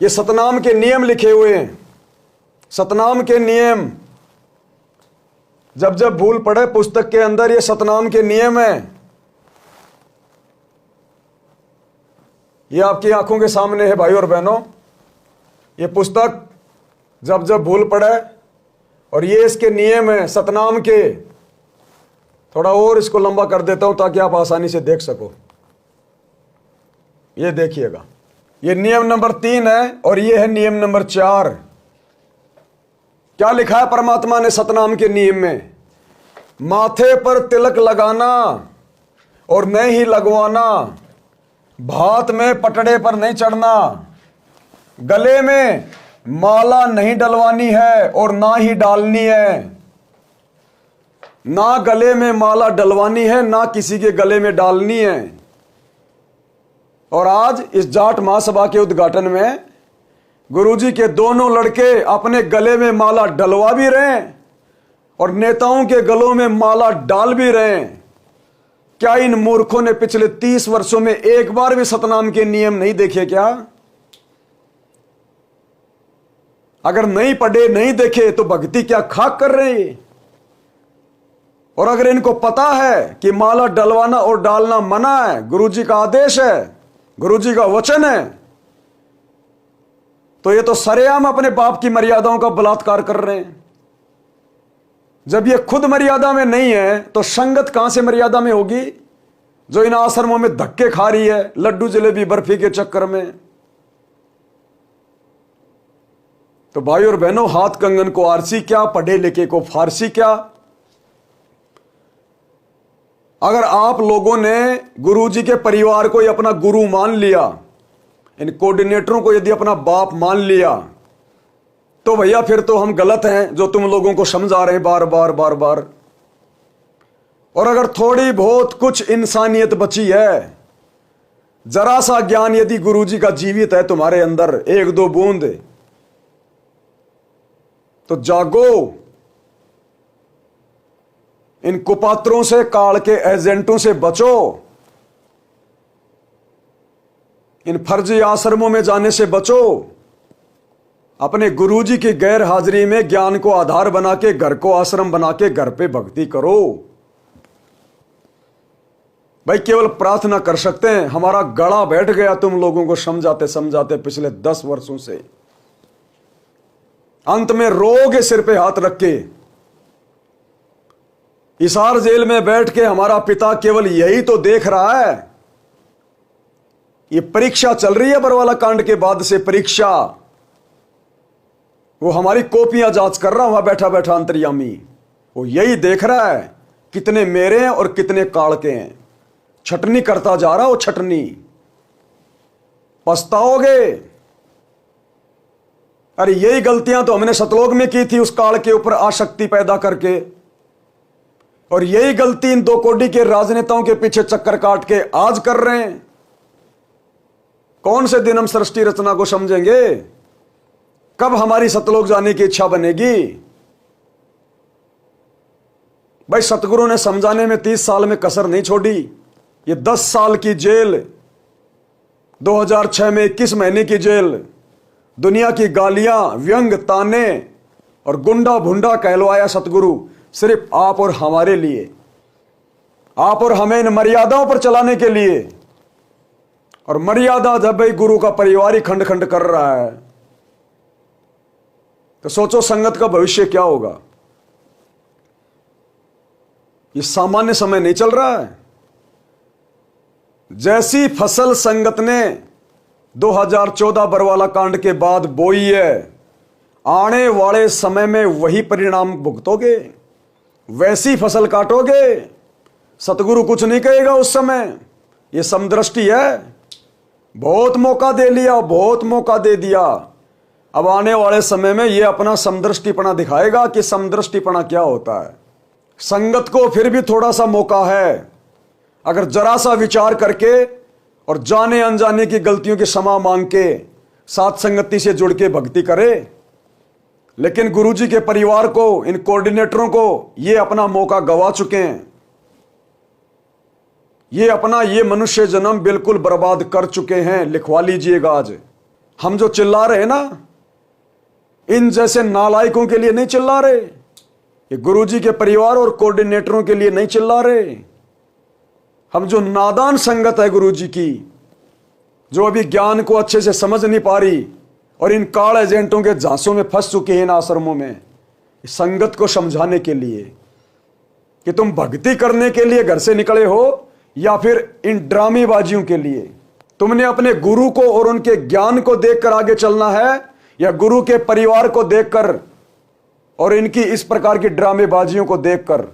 ये सतनाम के नियम लिखे हुए हैं। सतनाम के नियम, जब जब भूल पड़े पुस्तक के अंदर ये सतनाम के नियम है। ये आपकी आंखों के सामने है भाई और बहनों। ये पुस्तक जब जब भूल पड़े, और ये इसके नियम है सतनाम के। थोड़ा और इसको लंबा कर देता हूं ताकि आप आसानी से देख सको। ये देखिएगा, ये नियम नंबर 3 है और ये है नियम नंबर 4। क्या लिखा है परमात्मा ने सतनाम के नियम में? माथे पर तिलक लगाना और नहीं ही लगवाना, भात में पटड़े पर नहीं चढ़ना, गले में माला नहीं डलवानी है और ना ही डालनी है। ना गले में माला डलवानी है, ना किसी के गले में डालनी है। और आज इस जाट महासभा के उद्घाटन में गुरुजी के दोनों लड़के अपने गले में माला डलवा भी रहे हैं और नेताओं के गलों में माला डाल भी रहे हैं। क्या इन मूर्खों ने पिछले 30 वर्षों में एक बार भी सतनाम के नियम नहीं देखे क्या? अगर नहीं पढ़े नहीं देखे तो भक्ति क्या खाक कर रहे हैं? और अगर इनको पता है कि माला डलवाना और डालना मना है, गुरुजी का आदेश है, गुरुजी का वचन है, तो ये तो सरेआम अपने बाप की मर्यादाओं का बलात्कार कर रहे हैं। जब ये खुद मर्यादा में नहीं है तो संगत कहां से मर्यादा में होगी, जो इन आश्रमों में धक्के खा रही है लड्डू जलेबी बर्फी के चक्कर में। तो भाई और बहनों, हाथ कंगन को आरसी क्या, पढ़े लिखे को फारसी क्या। अगर आप लोगों ने गुरुजी के परिवार को अपना गुरु मान लिया, इन कोऑर्डिनेटरों को यदि अपना बाप मान लिया, तो भैया फिर तो हम गलत हैं जो तुम लोगों को समझा रहे हैं बार बार बार बार। और अगर थोड़ी बहुत कुछ इंसानियत बची है, जरा सा ज्ञान यदि गुरुजी का जीवित है तुम्हारे अंदर, 1-2 बूंद, तो जागो। इन कुपात्रों से, काल के एजेंटों से बचो। इन फर्जी आश्रमों में जाने से बचो। अपने गुरुजी की गैर हाजिरी में ज्ञान को आधार बना के, घर को आश्रम बना के घर पे भक्ति करो। भाई केवल प्रार्थना कर सकते हैं। हमारा गला बैठ गया तुम लोगों को समझाते समझाते पिछले 10 वर्षों से। अंत में रोगे सिर पे हाथ रख के। हिसार जेल में बैठ के हमारा पिता केवल यही तो देख रहा है। ये परीक्षा चल रही है बरवाला कांड के बाद से, परीक्षा। वो हमारी कॉपियां जांच कर रहा, वहां बैठा बैठा अंतर्यामी। वो यही देख रहा है कितने मेरे हैं और कितने काल के हैं। छटनी करता जा रहा, वो छटनी। पछताओगे। अरे यही गलतियां तो हमने सतलोक में की थी, उस काल के ऊपर आसक्ति पैदा करके। और यही गलती इन 2 कोड़ी के राजनेताओं के पीछे चक्कर काट के आज कर रहे हैं। कौन से दिन हम सृष्टि रचना को समझेंगे? कब हमारी सतलोक जाने की इच्छा बनेगी? भाई सतगुरु ने समझाने में 30 साल में कसर नहीं छोड़ी। ये 10 साल की जेल, 2006 में 21 महीने की जेल, दुनिया की गालियां, व्यंग, ताने और गुंडा भुंडा कहलवाया सतगुरु सिर्फ आप और हमारे लिए, आप और हमें इन मर्यादाओं पर चलाने के लिए। और मर्यादा जब भाई गुरु का परिवार ही खंड खंड कर रहा है, तो सोचो संगत का भविष्य क्या होगा। ये सामान्य समय नहीं चल रहा है। जैसी फसल संगत ने 2014 बरवाला कांड के बाद बोई है, आने वाले समय में वही परिणाम भुगतोगे, वैसी फसल काटोगे। सतगुरु कुछ नहीं कहेगा उस समय। ये समदृष्टि है। बहुत मौका दे लिया, बहुत मौका दे दिया। अब आने वाले समय में ये अपना समदृष्टिपना दिखाएगा कि समदृष्टिपना क्या होता है। संगत को फिर भी थोड़ा सा मौका है, अगर जरा सा विचार करके और जाने अनजाने की गलतियों की क्षमा मांग के साथ संगति से जुड़ के भक्ति करे। लेकिन गुरुजी के परिवार को, इन कोऑर्डिनेटरों को ये अपना मौका गवा चुके हैं। ये अपना ये मनुष्य जन्म बिल्कुल बर्बाद कर चुके हैं। लिखवा लीजिएगा आज। हम जो चिल्ला रहे हैं ना, इन जैसे नालायकों के लिए नहीं चिल्ला रहे, ये गुरुजी के परिवार और कोऑर्डिनेटरों के लिए नहीं चिल्ला रहे। हम जो नादान संगत है गुरुजी की, जो अभी ज्ञान को अच्छे से समझ नहीं पा रही और इन काल एजेंटों के झांसों में फंस चुके हैं इन आश्रमों में, संगत को समझाने के लिए कि तुम भक्ति करने के लिए घर से निकले हो या फिर इन ड्रामेबाजियों के लिए। तुमने अपने गुरु को और उनके ज्ञान को देखकर आगे चलना है या गुरु के परिवार को देखकर और इनकी इस प्रकार की ड्रामेबाजियों को देखकर।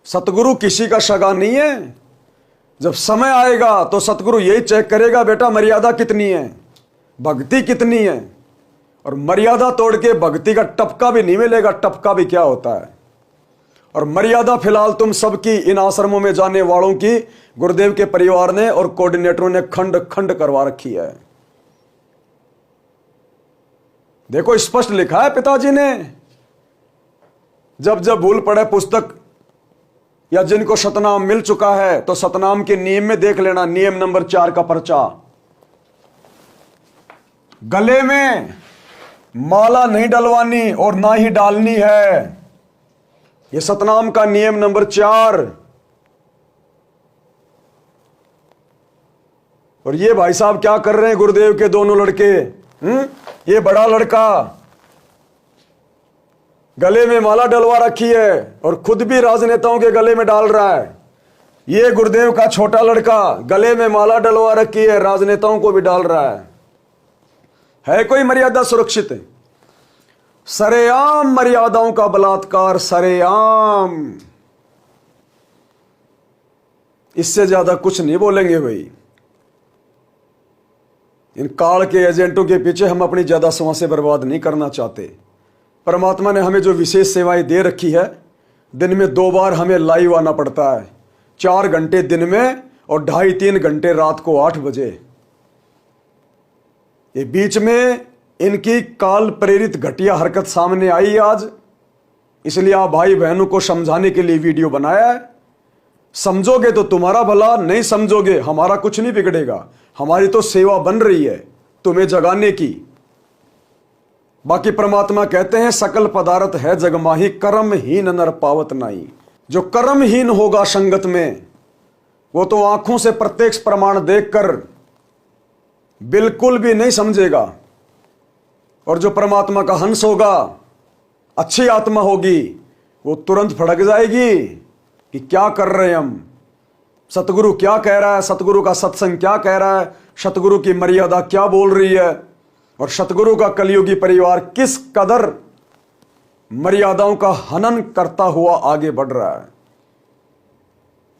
सतगुरु किसी का सगा नहीं है। जब समय आएगा तो सतगुरु यही चेक करेगा, बेटा मर्यादा कितनी है, भक्ति कितनी है। और मर्यादा तोड़ के भक्ति का टपका भी नहीं मिलेगा। टपका भी क्या होता है? और मर्यादा फिलहाल तुम सबकी इन आश्रमों में जाने वालों की गुरुदेव के परिवार ने और कोऑर्डिनेटरों ने खंड खंड करवा रखी है। देखो स्पष्ट लिखा है पिताजी ने, जब जब भूल पड़े पुस्तक या जिनको सतनाम मिल चुका है तो सतनाम के नियम में देख लेना, नियम नंबर 4 का पर्चा। गले में माला नहीं डलवानी और ना ही डालनी है, यह सतनाम का नियम नंबर 4। और ये भाई साहब क्या कर रहे हैं गुरुदेव के दोनों लड़के? ये बड़ा लड़का गले में माला डलवा रखी है और खुद भी राजनेताओं के गले में डाल रहा है। ये गुरुदेव का छोटा लड़का गले में माला डलवा रखी है, राजनेताओं को भी डाल रहा है कोई मर्यादा सुरक्षित? सरेआम मर्यादाओं का बलात्कार, सरेआम। इससे ज्यादा कुछ नहीं बोलेंगे भाई। इन काल के एजेंटों के पीछे हम अपनी ज्यादा समय बर्बाद नहीं करना चाहते। परमात्मा ने हमें जो विशेष सेवाएं दे रखी है, दिन में 2 बार हमें लाइव आना पड़ता है, 4 घंटे दिन में और 2.5-3 घंटे रात को 8 बजे। ये बीच में इनकी काल प्रेरित घटिया हरकत सामने आई आज, इसलिए आप भाई बहनों को समझाने के लिए वीडियो बनाया है। समझोगे तो तुम्हारा भला, नहीं समझोगे हमारा कुछ नहीं बिगड़ेगा। हमारी तो सेवा बन रही है तुम्हें जगाने की। बाकी परमात्मा कहते हैं सकल पदार्थ है जगमाही, कर्महीन नर पावत नाई। जो कर्महीन होगा संगत में, वो तो आंखों से प्रत्यक्ष प्रमाण देखकर बिल्कुल भी नहीं समझेगा। और जो परमात्मा का हंस होगा, अच्छी आत्मा होगी, वो तुरंत फड़क जाएगी कि क्या कर रहे हैं हम, सतगुरु क्या कह रहा है, सतगुरु का सत्संग क्या कह रहा है, सतगुरु की मर्यादा क्या बोल रही है और सतगुरु का कलियुगी परिवार किस कदर मर्यादाओं का हनन करता हुआ आगे बढ़ रहा है।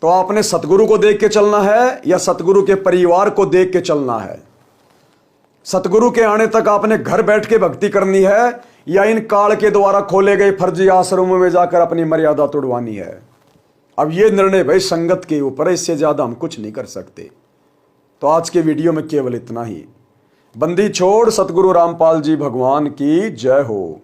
तो आपने सतगुरु को देख के चलना है या सतगुरु के परिवार को देख के चलना है? सतगुरु के आने तक आपने घर बैठ के भक्ति करनी है या इन काल के द्वारा खोले गए फर्जी आश्रमों में जाकर अपनी मर्यादा तोड़वानी है? अब यह निर्णय भाई संगत के ऊपर है, इससे ज्यादा हम कुछ नहीं कर सकते। तो आज के वीडियो में केवल इतना ही। बंदी छोड़ सतगुरु रामपाल जी भगवान की जय हो।